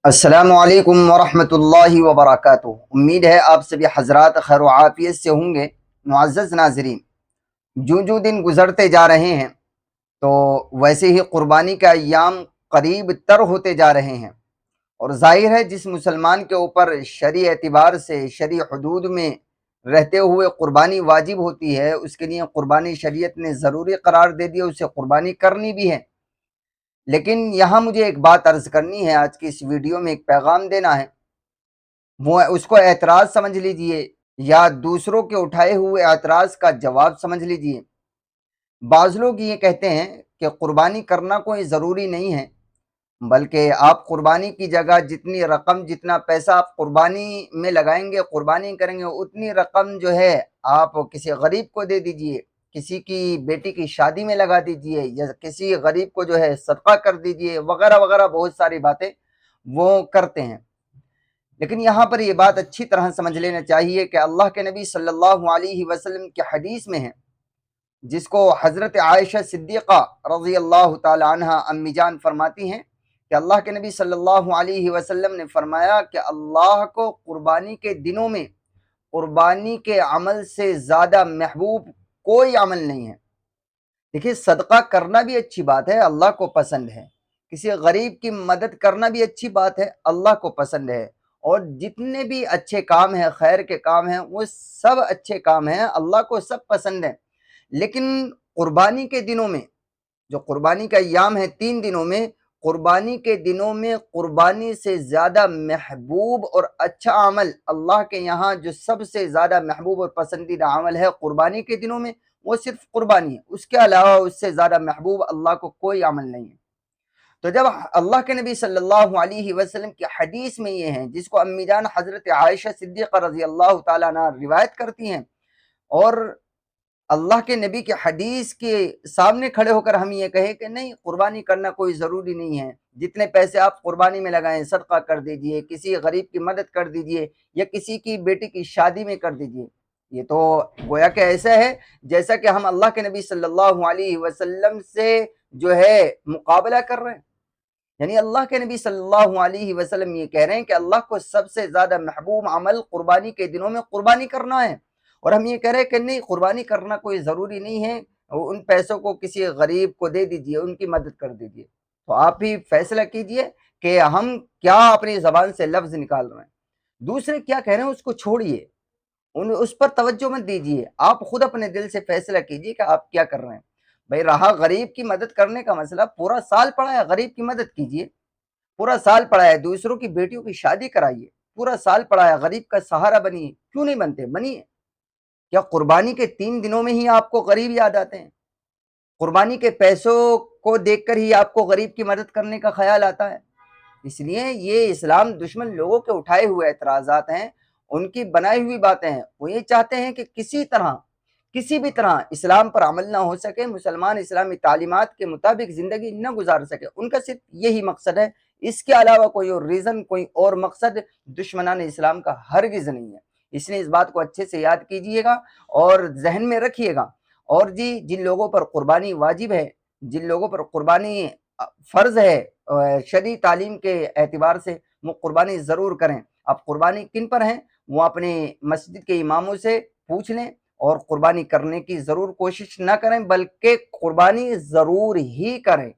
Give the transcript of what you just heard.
अस्सलामु अलैकुम वरहमतुल्लाहि वबरकातुहू। उम्मीद है आप सभी हजरात खैर व आफियत से होंगे। मुअज़्ज़ज़ नाज़रीन, जो जो दिन गुज़रते जा रहे हैं तो वैसे ही क़ुरबानी के अय्याम करीब तर होते जा रहे हैं, और ज़ाहिर है जिस मुसलमान के ऊपर शरई एतबार से शरई हुदूद में रहते हुए क़ुरबानी वाजिब होती है, उसके लिए क़ुरबानी शरीयत ने ज़रूरी करार दे दिया, उसे क़ुरबानी करनी भी है। लेकिन यहाँ मुझे एक बात अर्ज़ करनी है, आज की इस वीडियो में एक पैगाम देना है। वो उसको एतराज़ समझ लीजिए या दूसरों के उठाए हुए एतराज़ का जवाब समझ लीजिए। बाज़ लोग ये कहते हैं कि क़ुरबानी करना कोई ज़रूरी नहीं है, बल्कि आप क़ुरबानी की जगह जितनी रकम, जितना पैसा आप क़ुरबानी में लगाएंगे, क़ुरबानी करेंगे, उतनी रकम जो है आप किसी गरीब को दे दीजिए, किसी की बेटी की शादी में लगा दीजिए, या किसी गरीब को जो है सदका कर दीजिए, वगैरह वगैरह बहुत सारी बातें वो करते हैं। लेकिन यहाँ पर ये बात अच्छी तरह समझ लेना चाहिए कि अल्लाह के नबी सल्लल्लाहु अलैहि वसल्लम की हदीस में है, जिसको हज़रत आयशा सिद्दीक़ा रज़ी अल्लाह ताला अन्हा अम्मी जान फरमाती हैं कि अल्लाह के नबी सल्लल्लाहु अलैहि वसल्लम ने फरमाया कि अल्लाह को कुर्बानी के दिनों में कुर्बानी के अमल से ज़्यादा महबूब कोई अमल नहीं है। देखिए, सदका करना भी अच्छी बात है, अल्लाह को पसंद है। किसी गरीब की मदद करना भी अच्छी बात है, अल्लाह को पसंद है। और जितने भी अच्छे काम हैं, खैर के काम हैं, वो सब अच्छे काम हैं, अल्लाह को सब पसंद है। लेकिन कुर्बानी के दिनों में, जो कुर्बानी का अय्याम है 3 दिनों में, कुर्बानी के दिनों में कुर्बानी से ज़्यादा महबूब और अच्छा अमल अल्लाह के यहाँ जो सबसे ज़्यादा महबूब और पसंदीदा अमल है कुर्बानी के दिनों में, वो सिर्फ कुर्बानी है। उसके अलावा उससे ज़्यादा महबूब अल्लाह को कोई अमल नहीं है। तो जब अल्लाह के नबी सल्लल्लाहु अलैहि वसल्लम की हदीस में ये है, जिसको अम्मी जान हज़रत आयशा सिद्दीक़ा रज़ी अल्लाह ताला अन्हा रिवायत करती हैं, और अल्लाह के नबी के हदीस के सामने खड़े होकर हम ये कहें कि नहीं, कुर्बानी करना कोई ज़रूरी नहीं है, जितने पैसे आप कुर्बानी में लगाएं, सदका कर दीजिए, किसी गरीब की मदद कर दीजिए, या किसी की बेटी की शादी में कर दीजिए। ये तो गोया कि ऐसा है जैसा कि हम अल्लाह के नबी सल्लल्लाहु अलैहि वसल्लम से जो है मुकाबला कर रहे हैं। यानी अल्लाह के नबी सल्लल्लाहु अलैहि वसल्लम ये कह रहे हैं कि अल्लाह को सबसे ज़्यादा महबूब अमल कुर्बानी के दिनों में कुर्बानी करना है, और हम ये कह रहे हैं कि नहीं, कुर्बानी करना कोई ज़रूरी नहीं है, उन पैसों को किसी गरीब को दे दीजिए, उनकी मदद कर दीजिए। तो आप ही फैसला कीजिए कि हम क्या अपनी ज़बान से लफ्ज़ निकाल रहे हैं। दूसरे क्या कह रहे हैं उसको छोड़िए, उस पर तवज्जो मत दीजिए। आप खुद अपने दिल से फैसला कीजिए कि आप क्या कर रहे हैं। भाई, रहा गरीब की मदद करने का मसला, पूरा साल पड़ा है, गरीब की मदद कीजिए। पूरा साल पड़ा है, दूसरों की बेटियों की शादी कराइए। पूरा साल पड़ा है, गरीब का सहारा बनिए। क्यों नहीं बनते, बनिए। क्या कुर्बानी के 3 दिनों में ही आपको गरीब याद आते हैं? कुर्बानी के पैसों को देखकर ही आपको गरीब की मदद करने का ख्याल आता है? इसलिए ये इस्लाम दुश्मन लोगों के उठाए हुए एतराज़ात हैं, उनकी बनाई हुई बातें हैं। वो ये चाहते हैं कि किसी तरह, किसी भी तरह इस्लाम पर अमल ना हो सके, मुसलमान इस्लामी तालीमात के मुताबिक ज़िंदगी न गुजार सके। उनका सिर्फ यही मकसद है, इसके अलावा कोई और रीज़न, कोई और मकसद दुश्मनान इस्लाम का हरगिज़ नहीं है। इसलिए इस बात को अच्छे से याद कीजिएगा और ज़हन में रखिएगा। और जी, जिन लोगों पर कुर्बानी वाजिब है, जिन लोगों पर कुर्बानी फ़र्ज़ है, शरई तालीम के एतबार से, वो कुर्बानी ज़रूर करें। अब कुर्बानी किन पर हैं, वो अपने मस्जिद के इमामों से पूछ लें, और कुर्बानी करने की ज़रूर कोशिश ना करें, बल्कि कुर्बानी ज़रूर ही करें।